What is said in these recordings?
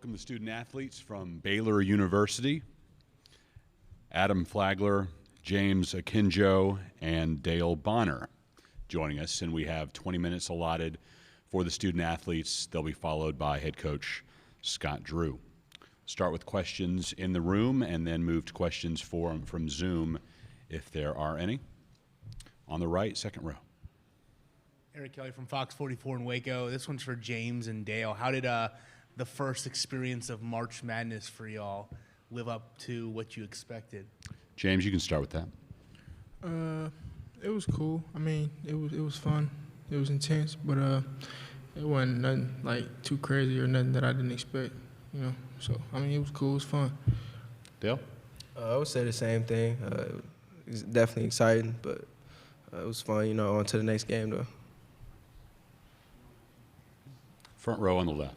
Welcome the student athletes from Baylor University, Adam Flagler, James Akinjo, and Dale Bonner joining us. And we have 20 minutes allotted for the student athletes. They'll be followed by head coach Scott Drew. Start with questions in the room and then move to questions from Zoom if there are any. On the right, second row. Eric Kelly from Fox 44 in Waco. This one's for James and Dale. How did the first experience of March Madness for y'all live up to what you expected? James, you can start with that. It was cool. I mean, it was fun. It was intense, but it wasn't nothing like too crazy or nothing that I didn't expect, you know. So I mean, it was cool. It was fun. Dale? I would say the same thing. It's definitely exciting, but it was fun. You know, on to the next game though. Front row on the left.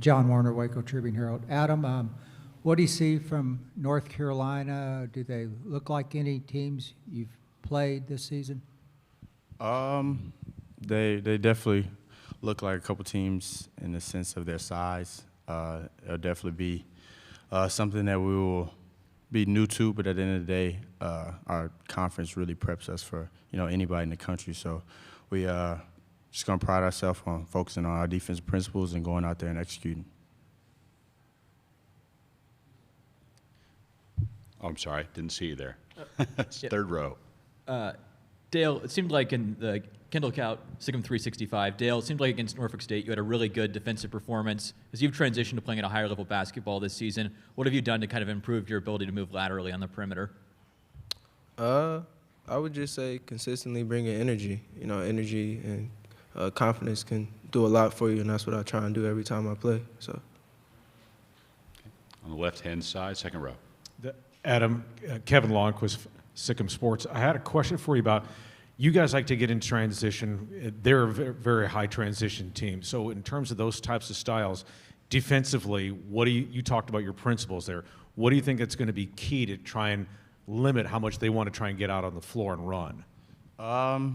John Warner, Waco Tribune Herald. Adam, what do you see from North Carolina? Do they look like any teams you've played this season? They definitely look like a couple teams in the sense of their size. It'll definitely be something that we will be new to, but at the end of the day, our conference really preps us for anybody in the country. So we just gonna pride ourselves on focusing on our defensive principles and going out there and executing. Oh, I'm sorry, didn't see you there. Third row. Dale, it seemed like in the Kendall Count, Sigma 365, Dale, it seemed like against Norfolk State you had a really good defensive performance. As you've transitioned to playing at a higher level basketball this season, what have you done to kind of improve your ability to move laterally on the perimeter? I would just say consistently bringing energy. Energy and confidence can do a lot for you, and that's what I try and do every time I play. So. On the left-hand side, second row. Adam, Kevin Longquist, Sikkim Sports. I had a question for you about, you guys like to get in transition. They're a very high transition team. So in terms of those types of styles, defensively, what do you talked about your principles there. What do you think that's going to be key to try and limit how much they want to try and get out on the floor and run?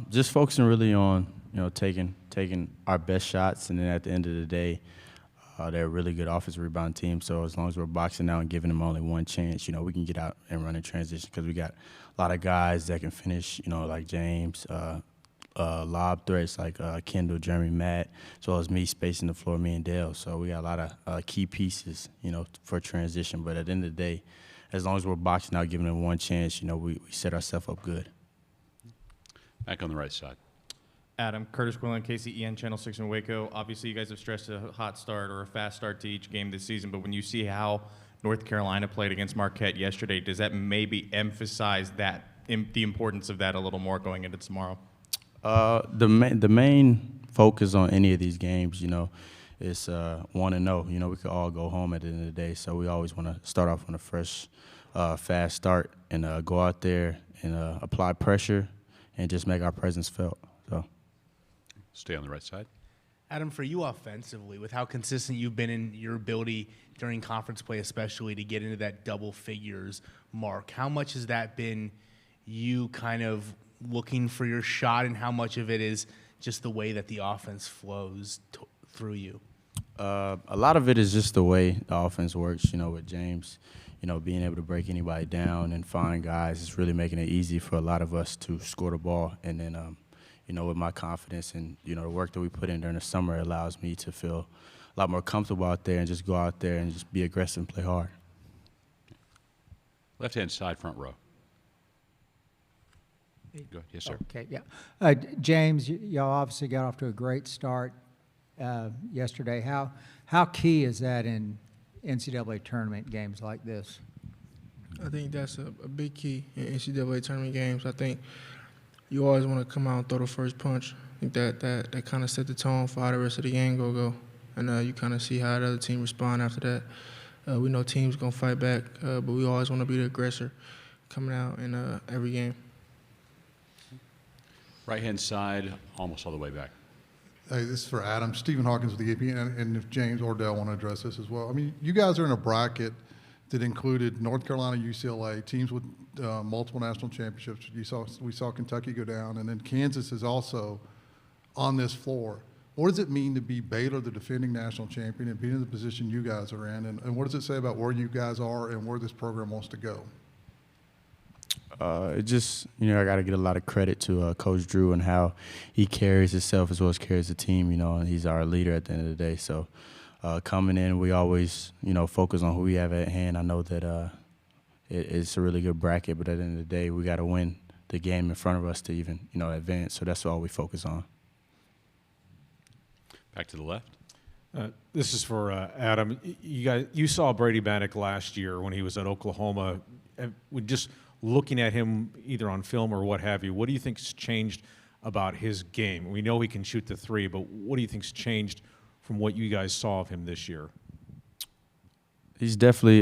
Just focusing really on taking our best shots, and then at the end of the day, they're a really good offensive rebound team. So as long as we're boxing out and giving them only one chance, we can get out and run in transition because we got a lot of guys that can finish, like James, lob threats like Kendall, Jeremy, Matt, as well as me spacing the floor, me and Dale. So we got a lot of key pieces, for transition. But at the end of the day, as long as we're boxing out, giving them one chance, we set ourselves up good. Back on the right side. Adam, Curtis Quillen, KCEN Channel 6 in Waco. Obviously, you guys have stressed a hot start or a fast start to each game this season, but when you see how North Carolina played against Marquette yesterday, does that maybe emphasize the importance of that a little more going into tomorrow? The main focus on any of these games, is 1-0. We could all go home at the end of the day, so we always want to start off on a fresh, fast start and go out there and apply pressure and just make our presence felt. So. Stay on the right side. Adam, for you offensively, with how consistent you've been in your ability during conference play especially to get into that double figures mark, how much has that been you kind of looking for your shot, and how much of it is just the way that the offense flows through you? A lot of it is just the way the offense works, with James, being able to break anybody down and find guys. It's really making it easy for a lot of us to score the ball. And then, with my confidence and, the work that we put in during the summer, it allows me to feel a lot more comfortable out there and just go out there and just be aggressive and play hard. Left-hand side, front row. Go. Yes, sir. Okay, yeah. James, y'all obviously got off to a great start yesterday. How key is that in NCAA tournament games like this? I think that's a big key in NCAA tournament games. I think you always want to come out and throw the first punch. I think that kind of set the tone for how the rest of the game go. And you kind of see how the other team respond after that. We know teams going to fight back, but we always want to be the aggressor coming out in every game. Right-hand side, almost all the way back. Hey, this is for Adam. Stephen Hawkins with the AP, and if James or Dale want to address this as well. I mean, you guys are in a bracket that included North Carolina, UCLA, teams with multiple national championships. We saw Kentucky go down, and then Kansas is also on this floor. what does it mean to be Baylor, the defending national champion, and being in the position you guys are in? And what does it say about where you guys are and where this program wants to go? It just, I got to get a lot of credit to Coach Drew and how he carries himself as well as carries the team, and he's our leader at the end of the day. So coming in, we always, focus on who we have at hand. I know that it's a really good bracket, but at the end of the day, we got to win the game in front of us to even, advance. So that's all we focus on. Back to the left. This is for Adam. You saw Brady Bannock last year when he was at Oklahoma. Just looking at him either on film or what have you, what do you think's changed about his game? We know he can shoot the three, but what do you think's changed from what you guys saw of him this year? He's definitely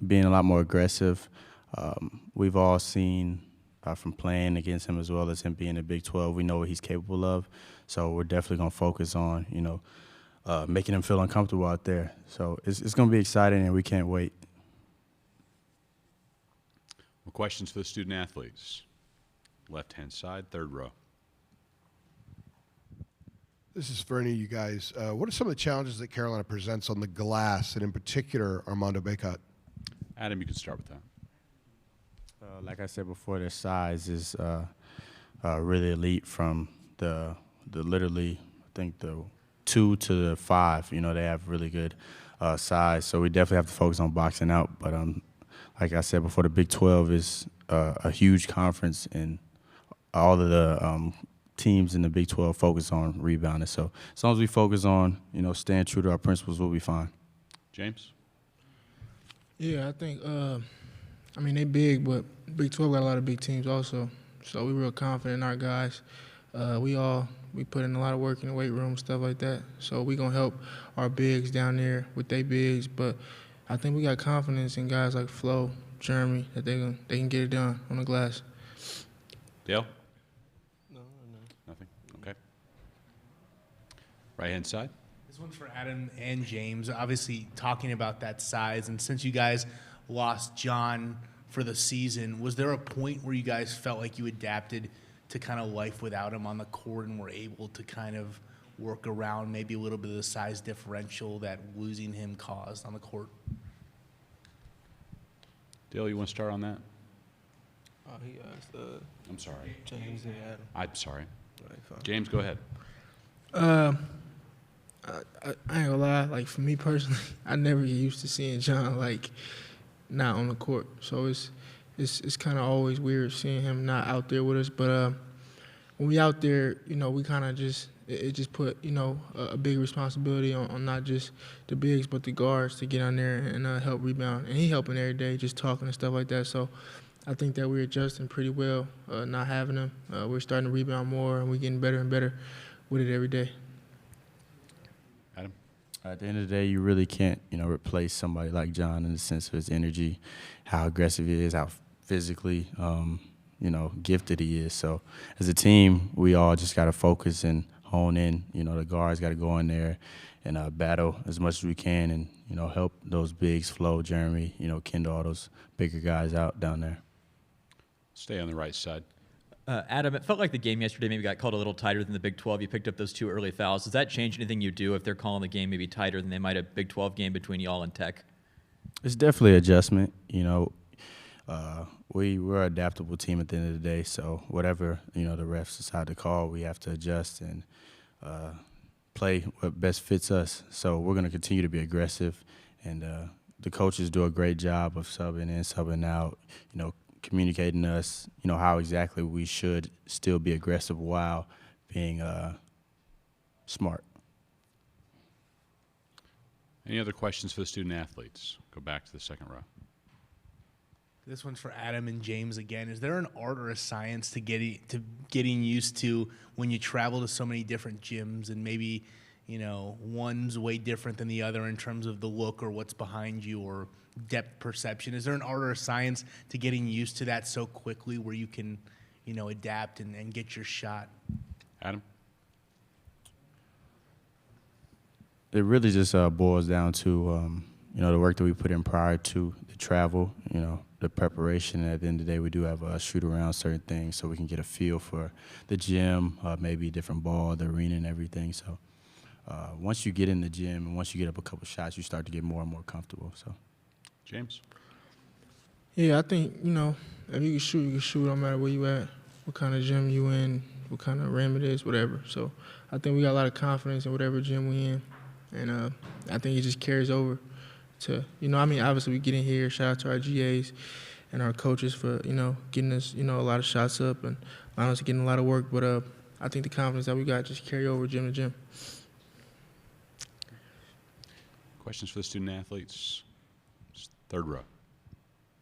being a lot more aggressive. We've all seen from playing against him as well as him being in Big 12, we know what he's capable of. So we're definitely going to focus on, making him feel uncomfortable out there. So it's going to be exciting, and we can't wait. Well, questions for the student athletes. Left-hand side, third row. This is for any of you guys. What are some of the challenges that Carolina presents on the glass, and in particular, Armando Bacot? Adam, you can start with that. Like I said before, their size is really elite from the literally, I think, the 2 to the 5. They have really good size. So we definitely have to focus on boxing out. But like I said before, the Big 12 is a huge conference, and all of the teams in the Big 12 focus on rebounding. So as long as we focus on, staying true to our principles, we'll be fine. James? Yeah, I think, they big, but Big 12 got a lot of big teams also. So we're real confident in our guys. We put in a lot of work in the weight room, stuff like that. So we're going to help our bigs down there with their bigs. But I think we got confidence in guys like Flo, Jeremy, that they can get it done on the glass. Dale? No. Nothing? Okay. Right-hand side. This one's for Adam and James. Obviously, talking about that size, and since you guys lost John for the season, was there a point where you guys felt like you adapted to kind of life without him on the court and were able to kind of work around maybe a little bit of the size differential that losing him caused on the court? Dale, you want to start on that? He asked I'm sorry. James and Adam. I'm sorry. Right, fine. James, go ahead. I ain't gonna lie, like for me personally, I never get used to seeing John not on the court. So it's kind of always weird seeing him not out there with us. But when we out there, we kind of it just put a big responsibility on not just the bigs but the guards to get on there and help rebound. And he helping every day, just talking and stuff like that. So I think that we're adjusting pretty well, not having him. We're starting to rebound more, and we're getting better and better with it every day. Adam? At the end of the day, you really can't, replace somebody like John in the sense of his energy, how aggressive he is, how physically, gifted he is. So as a team, we all just got to focus and hone in. The guards got to go in there and battle as much as we can and, help those bigs, Flo, Jeremy, Kendall, all those bigger guys out down there. Stay on the right side. Adam, it felt like the game yesterday maybe got called a little tighter than the Big 12. You picked up those 2 early fouls. Does that change anything you do if they're calling the game maybe tighter than they might a Big 12 game between y'all and Tech? It's definitely adjustment. We're an adaptable team at the end of the day. So whatever the refs decide to call, we have to adjust and play what best fits us. So we're going to continue to be aggressive, and the coaches do a great job of subbing in, subbing out. Communicating us, how exactly we should still be aggressive while being smart. Any other questions for the student athletes? Go back to the second row. This one's for Adam and James again. Is there an art or a science to getting used to when you travel to so many different gyms and maybe, one's way different than the other in terms of the look or what's behind you or depth perception? Is there an art or a science to getting used to that so quickly where you can, adapt and get your shot? Adam? It really just boils down to, the work that we put in prior to the travel, the preparation. And at the end of the day, we do have a shoot around certain things so we can get a feel for the gym, maybe a different ball, the arena and everything. So once you get in the gym and once you get up a couple shots, you start to get more and more comfortable. So, James? Yeah, I think, if you can shoot no matter where you at, what kind of gym you in, what kind of rim it is, whatever. So I think we got a lot of confidence in whatever gym we in. And I think it just carries over to, obviously we get in here, shout out to our GAs and our coaches for, getting us, a lot of shots up and allowing us to get in a lot of work. But I think the confidence that we got just carry over gym to gym. Questions for the student athletes? Third row.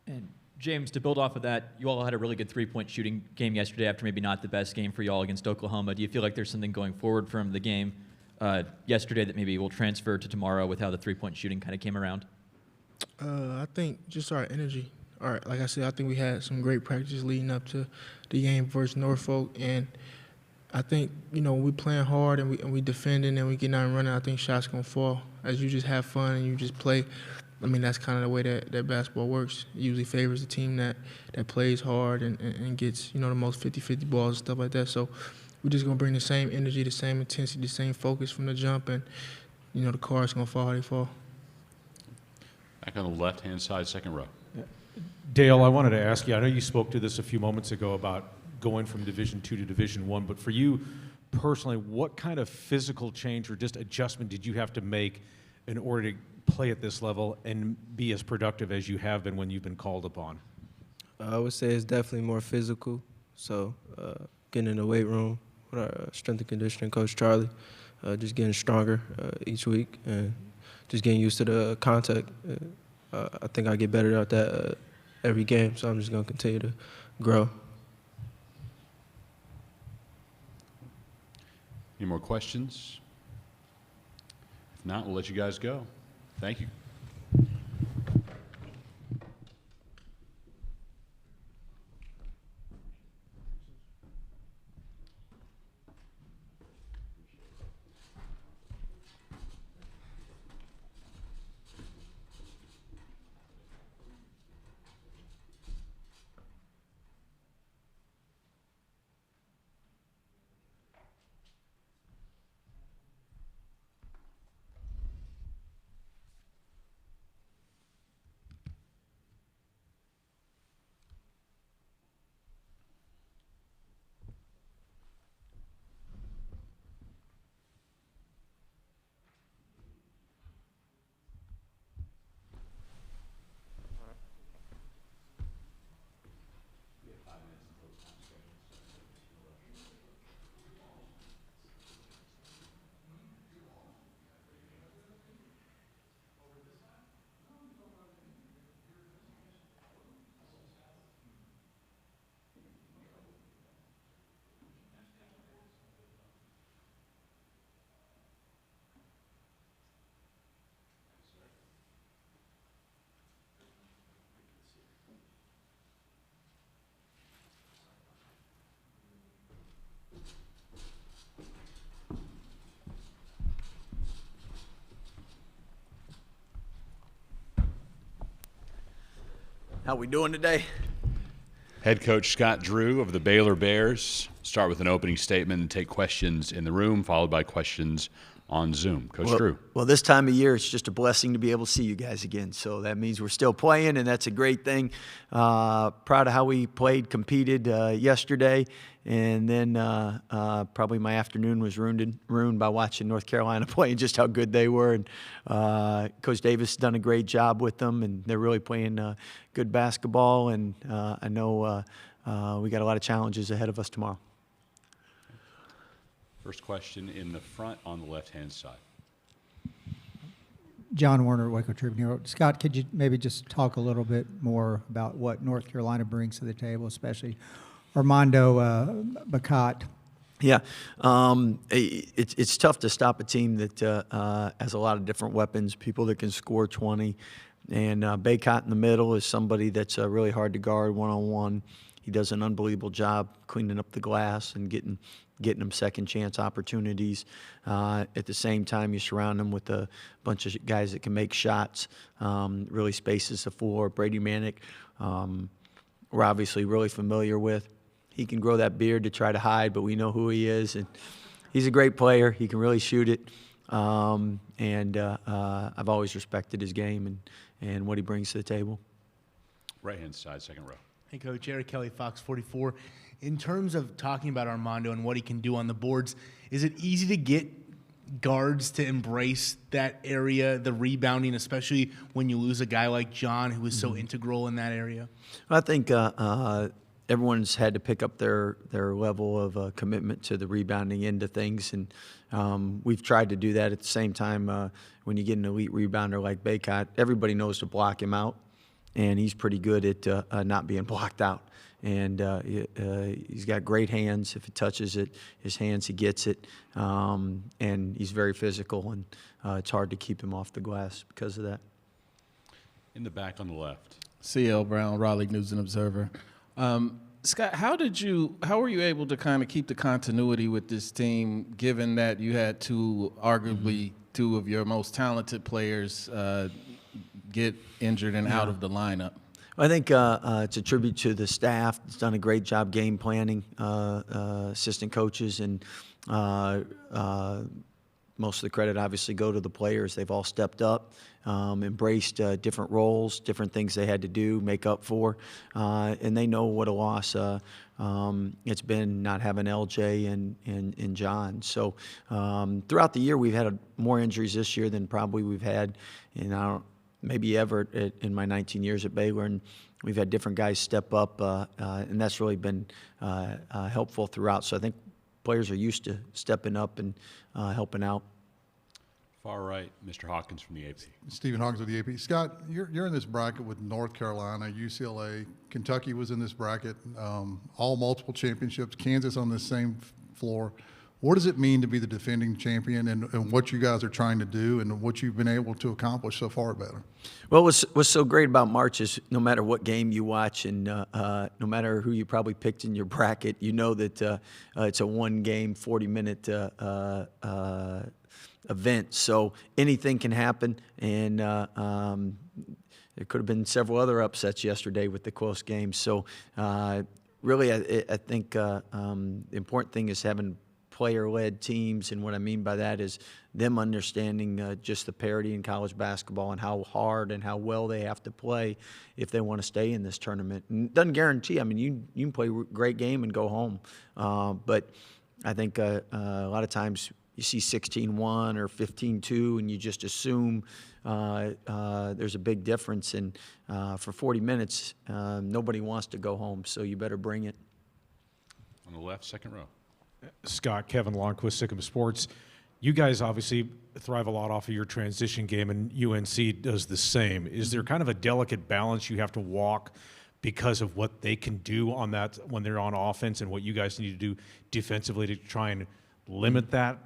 And James, to build off of that, you all had a really good three-point shooting game yesterday after maybe not the best game for you all against Oklahoma. Do you feel like there's something going forward from the game yesterday that maybe will transfer to tomorrow with how the three-point shooting kind of came around? I think just our energy. Like I said, I think we had some great practice leading up to the game versus Norfolk, and I think, we playing hard and we defending and we getting out and running, I think shots going to fall. As you just have fun and you just play, that's kind of the way that basketball works. It usually favors the team that plays hard and gets, the most 50-50 balls and stuff like that. So we're just going to bring the same energy, the same intensity, the same focus from the jump, and, the cards going to fall how they fall. Back on the left-hand side, second row. Dale, I wanted to ask you, I know you spoke to this a few moments ago about going from Division II to Division I, but for you personally, what kind of physical change or just adjustment did you have to make in order to play at this level and be as productive as you have been when you've been called upon? I would say it's definitely more physical. So getting in the weight room with our strength and conditioning coach, Charlie, just getting stronger each week and just getting used to the contact. I think I get better at that every game, so I'm just going to continue to grow. Any more questions? If not, we'll let you guys go. Thank you. How we doing today? Head coach Scott Drew of the Baylor Bears. Start with an opening statement and take questions in the room, followed by questions on Zoom. Coach Drew. Well, this time of year, it's just a blessing to be able to see you guys again. So that means we're still playing, and that's a great thing. Proud of how we played, competed yesterday, and then probably my afternoon was ruined by watching North Carolina play and just how good they were. And Coach Davis has done a great job with them, and they're really playing good basketball. And I know we got a lot of challenges ahead of us tomorrow. First question in the front on the left-hand side. John Warner, Waco Tribune Hero. Scott, could you maybe just talk a little bit more about what North Carolina brings to the table, especially Armando Bacot? Yeah, it's tough to stop a team that has a lot of different weapons, people that can score 20. And Bacot in the middle is somebody that's really hard to guard one-on-one. He does an unbelievable job cleaning up the glass and getting them second chance opportunities. At the same time, you surround them with a bunch of guys that can make shots, really spaces the floor. Brady Manick, we're obviously really familiar with. He can grow that beard to try to hide, but we know who he is. And he's a great player. He can really shoot it. I've always respected his game and what he brings to the table. Right-hand side, second row. Hey, Coach. Eric Kelly, Fox 44. In terms of talking about Armando and what he can do on the boards, is it easy to get guards to embrace that area, the rebounding, especially when you lose a guy like John, who is so integral in that area? I think everyone's had to pick up their level of commitment to the rebounding end of things, and we've tried to do that. At the same time, when you get an elite rebounder like Baycott, everybody knows to block him out, and he's pretty good at not being blocked out. And he's got great hands. If it touches his hands, he gets it. And he's very physical, and it's hard to keep him off the glass because of that. In the back on the left. C.L. Brown, Raleigh News and Observer. Scott, how were you able to kind of keep the continuity with this team, given that you had arguably two of your most talented players get injured and out of the lineup? I think it's a tribute to the staff. It's done a great job game planning, assistant coaches, and most of the credit obviously go to the players. They've all stepped up, embraced different roles, different things they had to do, make up for, and they know what a loss it's been not having LJ and John. So throughout the year, we've had more injuries this year than probably we've had in maybe ever in my 19 years at Baylor, and we've had different guys step up, and that's really been helpful throughout. So I think players are used to stepping up and helping out. Far right, Mr. Hawkins from the AP. Stephen Hawkins with the AP. Scott, you're in this bracket with North Carolina, UCLA, Kentucky was in this bracket, all multiple championships, Kansas on the same floor. What does it mean to be the defending champion, and what you guys are trying to do and what you've been able to accomplish so far at Baylor? Well, what's so great about March is no matter what game you watch and no matter who you probably picked in your bracket, you know that it's a one-game, 40-minute event. So anything can happen, and there could have been several other upsets yesterday with the close games. So really, I think the important thing is having player-led teams, and what I mean by that is them understanding just the parity in college basketball and how hard and how well they have to play if they want to stay in this tournament. And it doesn't guarantee. I mean, you can play a great game and go home, but I think a lot of times you see 16-1 or 15-2, and you just assume there's a big difference. And for 40 minutes, nobody wants to go home, so you better bring it. On the left, second row. Scott, Kevin Longquist, Sikkim Sports. You guys obviously thrive a lot off of your transition game, and UNC does the same. Is there kind of a delicate balance you have to walk because of what they can do on that when they're on offense and what you guys need to do defensively to try and limit that?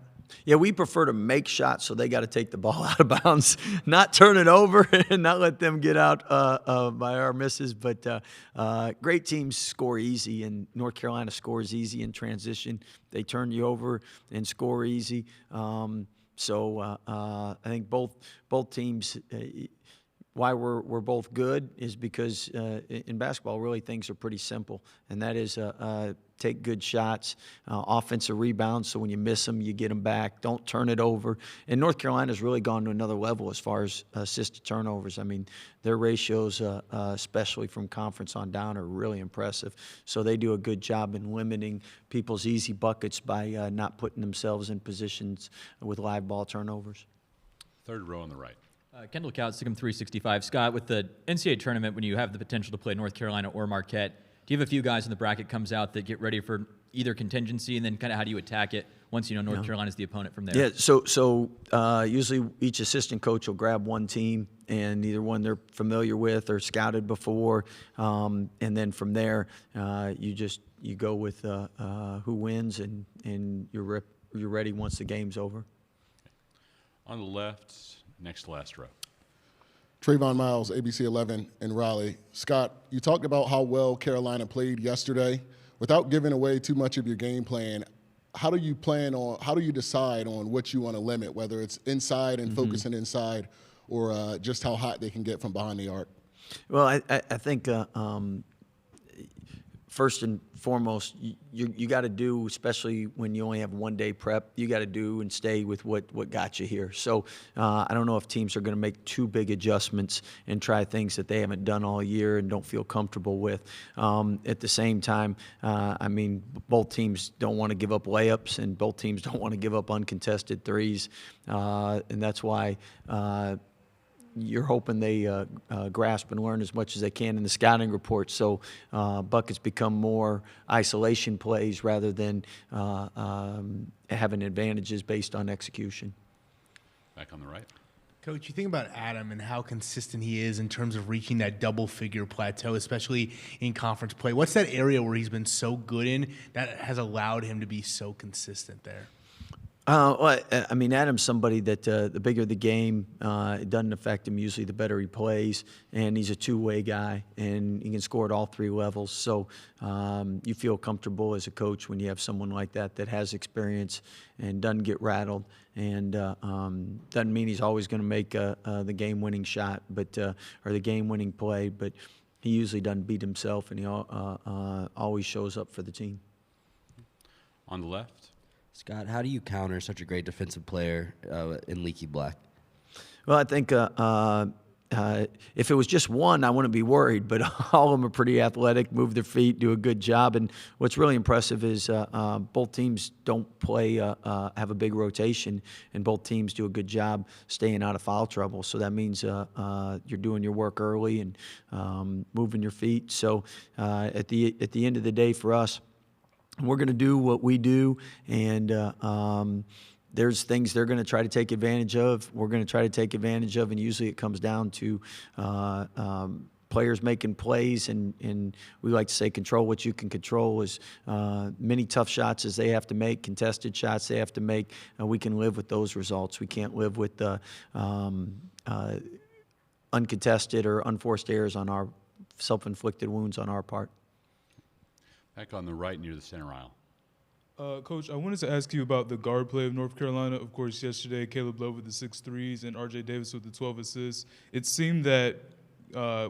Yeah, we prefer to make shots, so they got to take the ball out of bounds, not turn it over, and not let them get out by our misses. But great teams score easy, and North Carolina scores easy in transition. They turn you over and score easy. So I think both teams. Why we're both good is because in basketball, really things are pretty simple, and that is take good shots, offensive rebounds, so when you miss them, you get them back. Don't turn it over. And North Carolina's really gone to another level as far as assist to turnovers. I mean, their ratios, especially from conference on down, are really impressive. So they do a good job in limiting people's easy buckets by not putting themselves in positions with live ball turnovers. Third row on the right. Kendall Kaut, Sikkim 365. Scott, with the NCAA tournament, when you have the potential to play North Carolina or Marquette, do you have a few guys in the bracket comes out that get ready for either contingency, and then kind of how do you attack it once you know North Carolina's the opponent from there? Yeah, so usually each assistant coach will grab one team, and either one they're familiar with or scouted before, and then from there you go with who wins, and you're ready once the game's over. On the left, next to last row. Trayvon Miles, ABC 11 in Raleigh. Scott, you talked about how well Carolina played yesterday. Without giving away too much of your game plan, how do you decide on what you want to limit, whether it's inside and focusing inside, or just how hot they can get from behind the arc? Well, I think first and foremost, you got to do, especially when you only have 1 day prep, you got to do and stay with what got you here. So I don't know if teams are going to make too big adjustments and try things that they haven't done all year and don't feel comfortable with. At the same time, I mean, both teams don't want to give up layups and both teams don't want to give up uncontested threes. And that's why you're hoping they grasp and learn as much as they can in the scouting report. So buckets become more isolation plays rather than having advantages based on execution. Back on the right. Coach, you think about Adam and how consistent he is in terms of reaching that double-figure plateau, especially in conference play. What's that area where he's been so good in that has allowed him to be so consistent there? Well, I mean, Adam's somebody that the bigger the game, it doesn't affect him usually the better he plays, and he's a two-way guy, and he can score at all 3 levels. So you feel comfortable as a coach when you have someone like that that has experience and doesn't get rattled, and doesn't mean he's always going to make the game-winning shot, but or the game-winning play, but he usually doesn't beat himself, and he always shows up for the team. On the left. Scott, how do you counter such a great defensive player in Leaky Black? Well, I think if it was just one, I wouldn't be worried. But all of them are pretty athletic, move their feet, do a good job. And what's really impressive is both teams don't play, have a big rotation, and both teams do a good job staying out of foul trouble. So that means you're doing your work early and moving your feet. So at the end of the day, for us, we're going to do what we do, and there's things they're going to try to take advantage of. We're going to try to take advantage of, and usually it comes down to players making plays, and we like to say control what you can control. As many tough shots as they have to make, contested shots they have to make, we can live with those results. We can't live with uncontested or unforced errors on our self-inflicted wounds on our part. Back on the right near the center aisle. Coach, I wanted to ask you about the guard play of North Carolina. Of course, yesterday, Caleb Love with the 6 threes and R.J. Davis with the 12 assists. It seemed that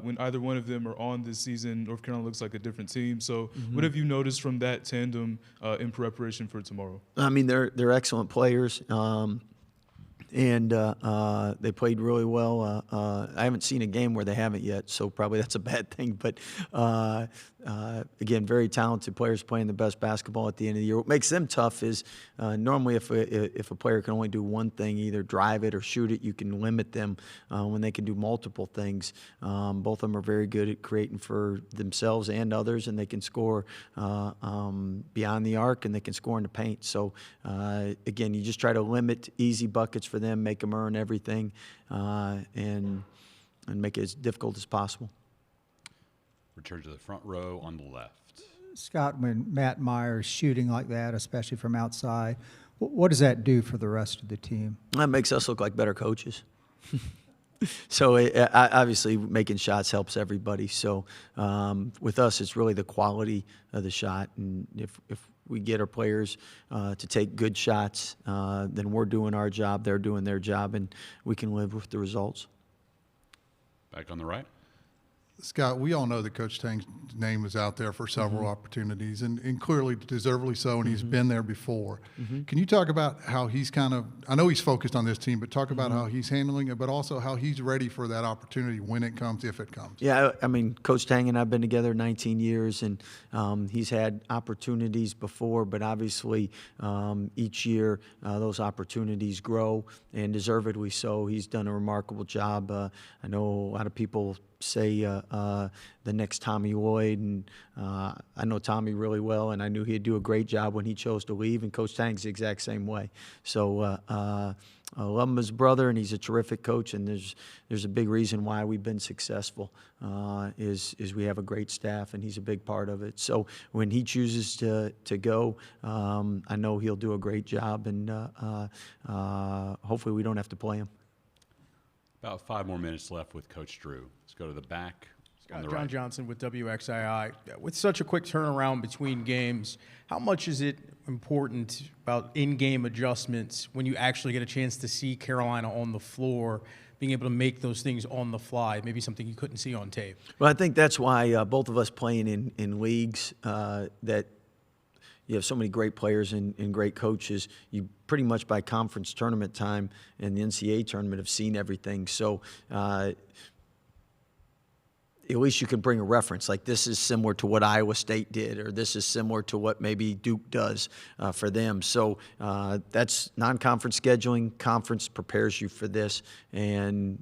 when either one of them are on this season, North Carolina looks like a different team. So what have you noticed from that tandem in preparation for tomorrow? I mean, they're excellent players. And they played really well. I haven't seen a game where they haven't yet, so probably that's a bad thing. But again, very talented players playing the best basketball at the end of the year. What makes them tough is normally if a player can only do one thing, either drive it or shoot it, you can limit them. When they can do multiple things, both of them are very good at creating for themselves and others, and they can score beyond the arc, and they can score in the paint. So again, you just try to limit easy buckets for them, make them earn everything, and make it as difficult as possible. Return to the front row on the left. Scott, when Matt Meyer's shooting like that, especially from outside, what does that do for the rest of the team? That makes us look like better coaches. So obviously making shots helps everybody. So with us, it's really the quality of the shot. And if we get our players to take good shots, then we're doing our job, they're doing their job, and we can live with the results. Back on the right. Scott, we all know that Coach Tang's name is out there for several opportunities, and clearly deservedly so, and he's been there before. Can you talk about how he's kind of, I know he's focused on this team, but talk about how he's handling it, but also how he's ready for that opportunity when it comes, if it comes? Yeah, I mean, Coach Tang and I have been together 19 years, and he's had opportunities before, but obviously each year those opportunities grow, and deservedly so. He's done a remarkable job. I know a lot of people say the next Tommy Lloyd, and I know Tommy really well, and I knew he'd do a great job when he chose to leave, and Coach Tang's the exact same way. So I love him as a brother, and he's a terrific coach, and there's a big reason why we've been successful is we have a great staff, and he's a big part of it. So when he chooses to go, I know he'll do a great job, and hopefully we don't have to play him. About 5 more minutes left with Coach Drew. Let's go to the back. On the John right. Johnson with WXII. With such a quick turnaround between games, how much is it important about in-game adjustments when you actually get a chance to see Carolina on the floor? being able to make those things on the fly, maybe something you couldn't see on tape? Well, I think that's why both of us playing in leagues that you have so many great players and great coaches. You pretty much by conference tournament time and the NCAA tournament have seen everything. So at least you can bring a reference, like this is similar to what Iowa State did, or this is similar to what maybe Duke does for them. So that's non-conference scheduling. Conference prepares you for this, and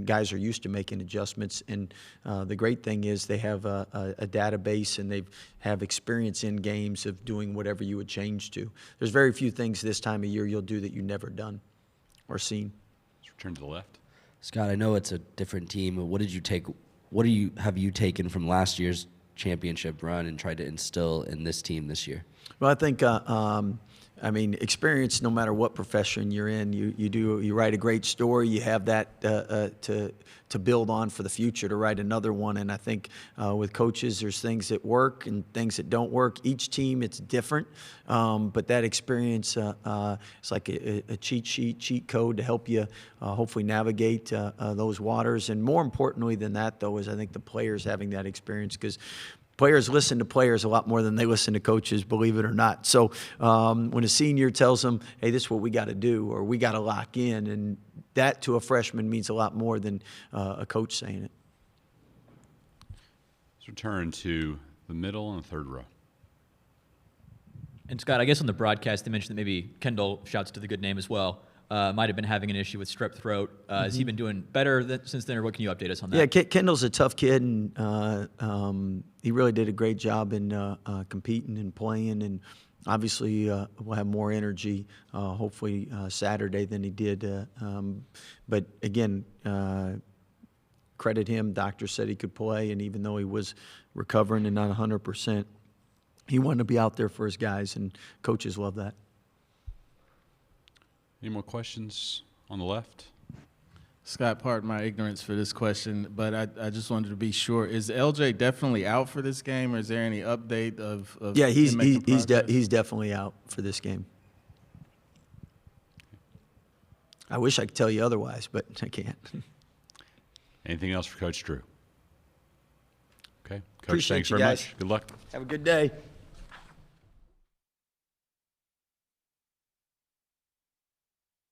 guys are used to making adjustments. And the great thing is they have a database, and they have experience in games of doing whatever you would change to. There's very few things this time of year you'll do that you've never done or seen. Let's return to the left. Scott, I know it's a different team. What have you taken from last year's championship run and tried to instill in this team this year? Well, I think, experience, no matter what profession you're in, you write a great story, you have that to build on for the future, to write another one. And I think with coaches, there's things that work and things that don't work. Each team, it's different, but that experience is like a cheat code to help you hopefully navigate those waters. And more importantly than that, though, is I think the players having that experience, because players listen to players a lot more than they listen to coaches, believe it or not. So when a senior tells them, hey, this is what we got to do, or we got to lock in, and that to a freshman means a lot more than a coach saying it. Let's return to the middle and the third row. And Scott, I guess on the broadcast they mentioned that maybe Kendall, shouts to the good name as well, might have been having an issue with strep throat. Has he been doing better since then, or what can you update us on that? Yeah, Kendall's a tough kid, and he really did a great job in competing and playing, and obviously will have more energy hopefully Saturday than he did. But again, credit him. Doctor said he could play, and even though he was recovering and not 100%, he wanted to be out there for his guys, and coaches love that. Any more questions on the left? Scott, pardon my ignorance for this question, but I just wanted to be sure. Is LJ definitely out for this game, or is there any update of yeah, he's progress? he's definitely out for this game. I wish I could tell you otherwise, but I can't. Anything else for Coach Drew? Okay. Coach, Appreciate thanks you very guys. much. Good luck. Have a good day.